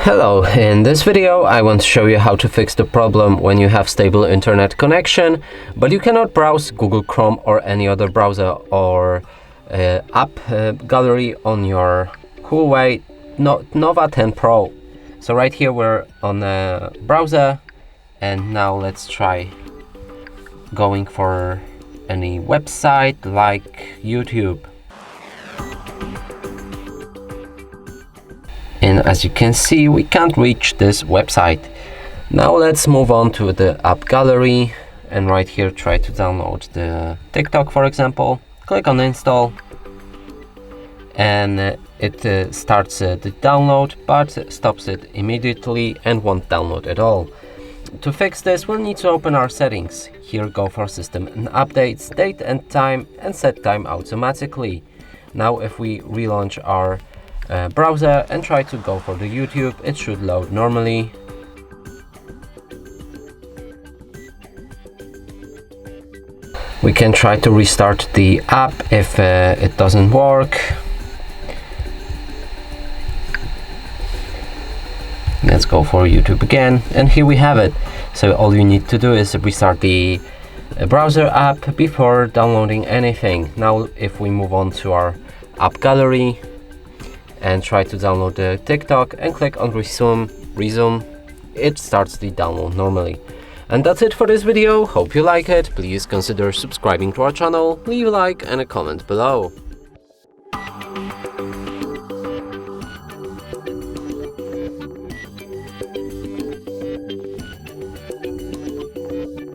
Hello, in this video I want to show you how to fix the problem when you have stable internet connection, but you cannot browse Google Chrome or any other browser or app gallery on your HUAWEI Nova 10 Pro. So right here we're on a browser, and now let's try going for any website like YouTube. And as you can see, we can't reach this website. Now let's move on to the app gallery, and right here try to download the TikTok, for example. Click on install, and it starts the download, but stops it immediately and won't download at all. To fix this, we'll need to open our settings. Here go for system and updates, date and time, and set time automatically. Now if we relaunch our browser and try to go for the YouTube, it should load normally. We can try to restart the app if it doesn't work. Let's go for YouTube again, and here we have it. So all you need to do is restart the browser app before downloading anything. Now if we move on to our app gallery and try to download the TikTok and click on resume, it starts the download normally. And that's it for this video. Hope you like it. Please consider subscribing to our channel, leave a like and a comment below.